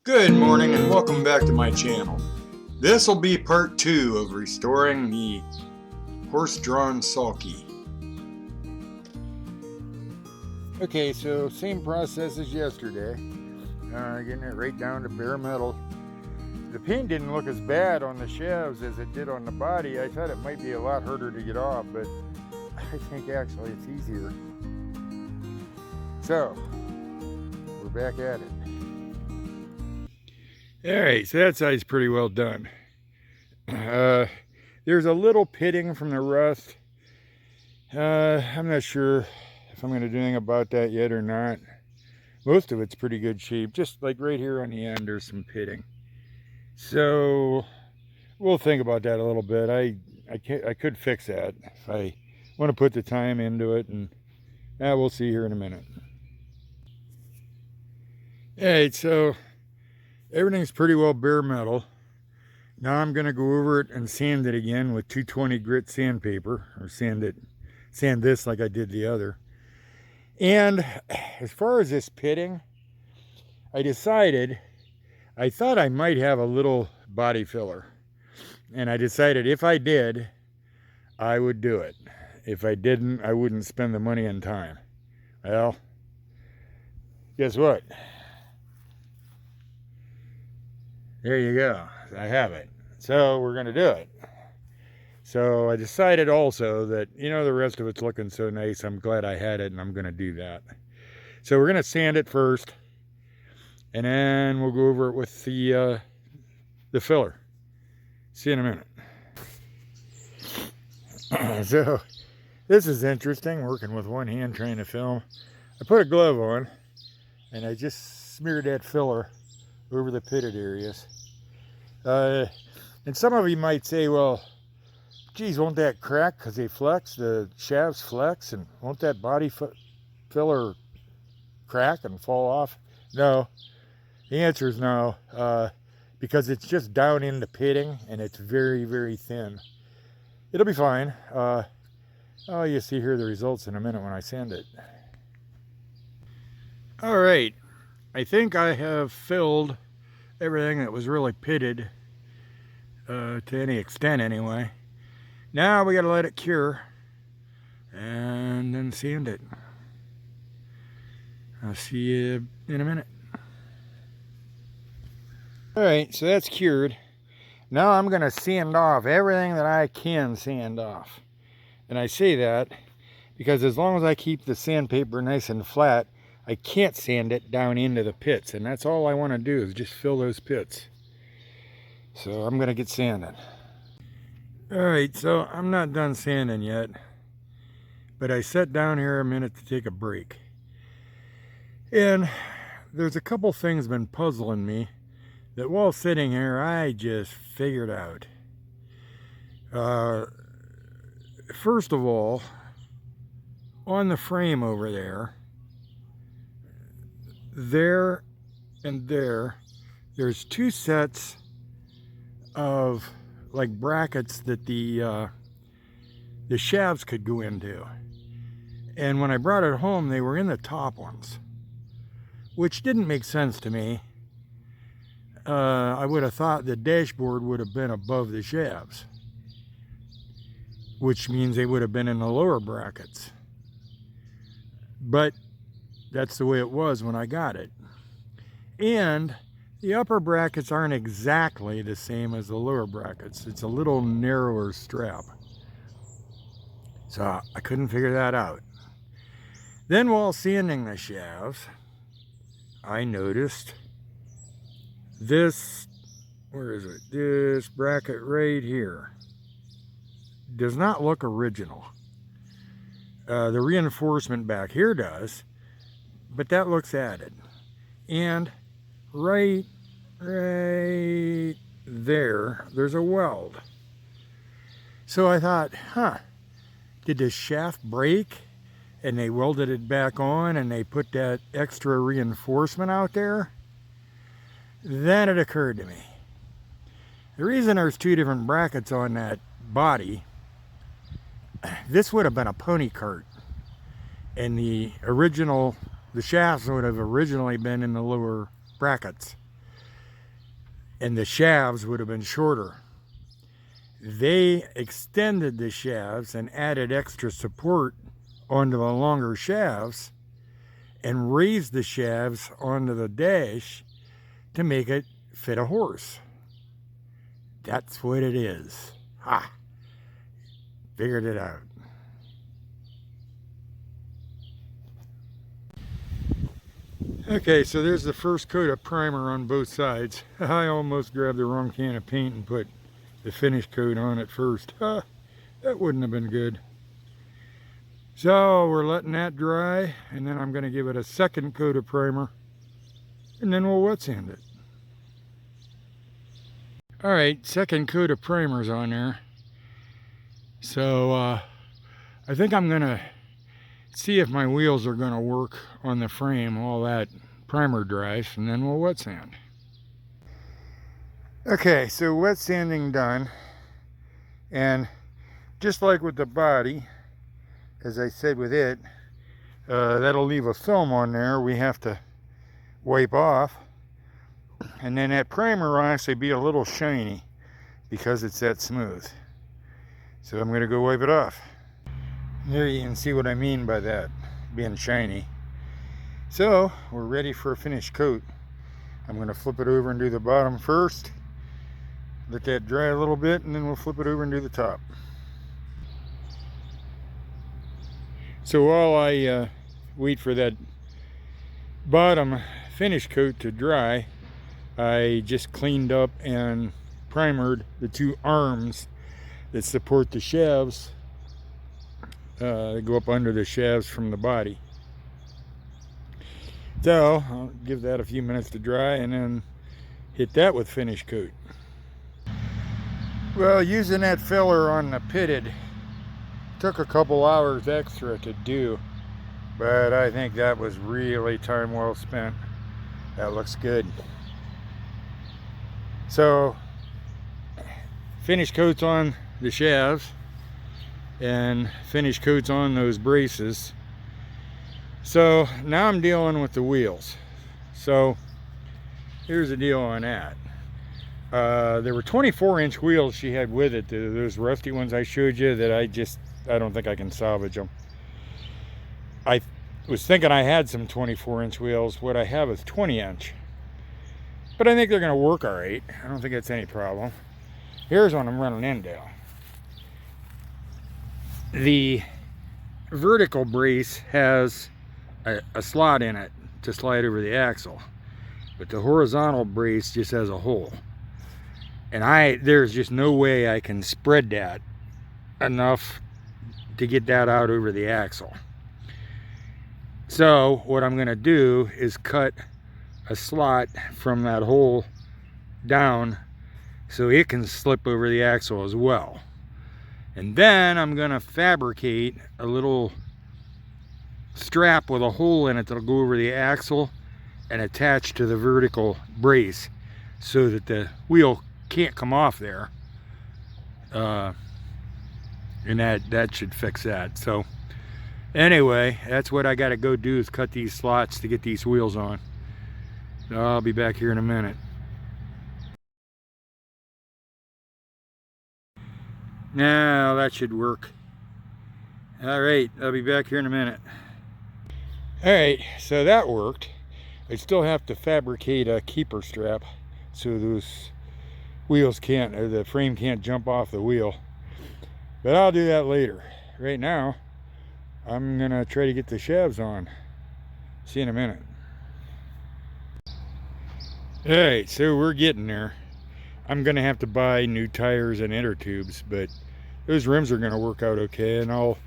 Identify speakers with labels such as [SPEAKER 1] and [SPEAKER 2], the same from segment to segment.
[SPEAKER 1] Good morning and welcome back to my channel. This will be part 2 of restoring the horse-drawn sulky. Okay, so same process as yesterday. Getting it right down to bare metal. The paint didn't look as bad on the shafts as it did on the body. I thought it might be a lot harder to get off, but I think actually it's easier. So, we're back at it. Alright, so that side's pretty well done. There's a little pitting from the rust. I'm not sure if I'm going to do anything about that yet or not. Most of it's pretty good shape. Just like right here on the end, there's some pitting. So we'll think about that a little bit. I could fix that if I want to put the time into it, and we'll see here in a minute. Alright, so everything's pretty well bare metal. Now I'm going to go over it and sand it again with 220 grit sandpaper, or sand this like I did the other. And as far as this pitting, I decided, I thought I might have a little body filler. And I decided if I did, I would do it. If I didn't, I wouldn't spend the money and time. Well, guess what? There you go. I have it. So we're going to do it. So I decided also that, the rest of it's looking so nice, I'm glad I had it, and I'm going to do that. So we're going to sand it first, and then we'll go over it with the filler. See you in a minute. So this is interesting, working with one hand trying to film. I put a glove on, and I just smeared that filler over the pitted areas. And some of you might say, well, geez, won't that crack because they flex, the shafts flex, and won't that body filler crack and fall off? No, the answer is no, because it's just down in the pitting and it's very, very thin. It'll be fine. You'll see here the results in a minute when I sand it. All right, I think I have filled everything that was really pitted, to any extent anyway. Now we got to let it cure and then sand it. I'll see you in a minute. Alright, so that's cured. Now I'm going to sand off everything that I can sand off. And I say that because as long as I keep the sandpaper nice and flat, I can't sand it down into the pits. And that's all I want to do is just fill those pits. So I'm going to get sanding. Alright, so I'm not done sanding yet, but I sat down here a minute to take a break. And there's a couple things been puzzling me that while sitting here I just figured out. First of all, on the frame over there and there's two sets of like brackets that the shafts could go into, and when I brought it home they were in the top ones, which didn't make sense to me. I would have thought the dashboard would have been above the shafts, which means they would have been in the lower brackets, but that's the way it was when I got it. And the upper brackets aren't exactly the same as the lower brackets. It's a little narrower strap. So I couldn't figure that out. Then while sanding the shafts, I noticed this, where is it? This bracket right here does not look original. The reinforcement back here does, but that looks added. And right there's a weld. So I thought, did the shaft break and they welded it back on and they put that extra reinforcement out there? Then it occurred to me, the reason there's two different brackets on that body, this would have been a pony cart, and the shafts would have originally been in the lower brackets. and the shafts would have been shorter. They extended the shafts and added extra support onto the longer shafts and raised the shafts onto the dash to make it fit a horse. That's what it is. Ha! Figured it out. Okay, so there's the first coat of primer on both sides. I almost grabbed the wrong can of paint and put the finish coat on it first. That wouldn't have been good. So we're letting that dry, and then I'm going to give it a second coat of primer, and then we'll wet sand it. Alright, second coat of primer's on there. So I think I'm going to see if my wheels are going to work on the frame while that primer dries, and then we'll wet sand. Okay, so wet sanding done, and just like with the body, as I said with it, that'll leave a film on there we have to wipe off, and then that primer will actually be a little shiny because it's that smooth. So I'm going to go wipe it off. There you can see what I mean by that, being shiny. So we're ready for a finished coat. I'm going to flip it over and do the bottom first, let that dry a little bit, and then we'll flip it over and do the top. So while I wait for that bottom finish coat to dry, I just cleaned up and primered the two arms that support the shafts. They go up under the shafts from the body. So I'll give that a few minutes to dry and then hit that with finish coat. Well, using that filler on the pitted took a couple hours extra to do, but I think that was really time well spent. That looks good. So finish coats on the shafts and finish coats on those braces. So now I'm dealing with the wheels. So here's the deal on that. There were 24-inch wheels she had with it, those rusty ones I showed you that I don't think I can salvage them. I was thinking I had some 24-inch wheels. What I have is 20-inch. But I think they're going to work all right. I don't think that's any problem. Here's what I'm running into. The vertical brace has a slot in it to slide over the axle, but the horizontal brace just has a hole, and there's just no way I can spread that enough to get that out over the axle. So what I'm going to do is cut a slot from that hole down so it can slip over the axle as well. And then I'm going to fabricate a little strap with a hole in it that'll go over the axle and attach to the vertical brace so that the wheel can't come off there. And that should fix that. So anyway, that's what I got to go do, is cut these slots to get these wheels on. I'll be back here in a minute. Now that should work. All right, I'll be back here in a minute. All right, so that worked. I still have to fabricate a keeper strap so those wheels can't, or the frame can't jump off the wheel. But I'll do that later. Right now, I'm gonna try to get the shafts on. See you in a minute. All right, so we're getting there. I'm gonna have to buy new tires and inner tubes, but those rims are gonna work out okay, and I'll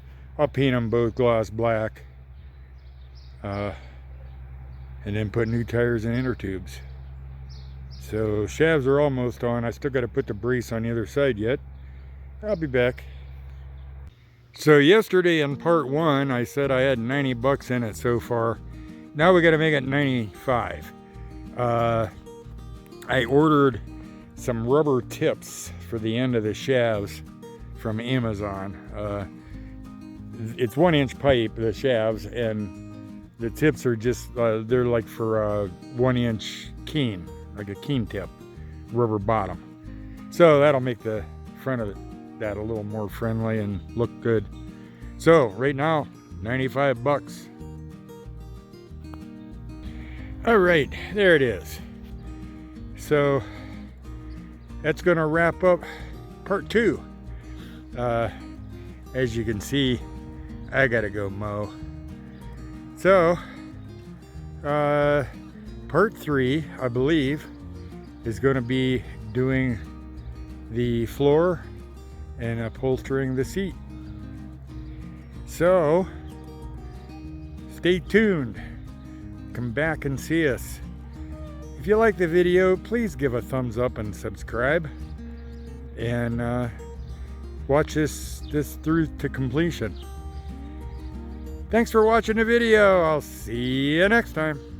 [SPEAKER 1] paint them both gloss black, and then put new tires and inner tubes. So shafts are almost on. I still got to put the brace on the other side yet. I'll be back. So yesterday in part 1, I said I had 90 bucks in it so far. Now we got to make it 95. I ordered some rubber tips for the end of the shafts from Amazon. It's 1-inch pipe, the shafts, and the tips are just they're like for a 1-inch keen, like a keen tip. rubber bottom. So that'll make the front of that a little more friendly and look good. So right now, 95 bucks. All right, there it is. So that's gonna wrap up part 2. As you can see, I gotta go mow. So part 3, I believe, is gonna be doing the floor and upholstering the seat. So stay tuned. Come back and see us. If you like the video, please give a thumbs up and subscribe, and watch this through to completion. Thanks for watching the video. I'll see you next time.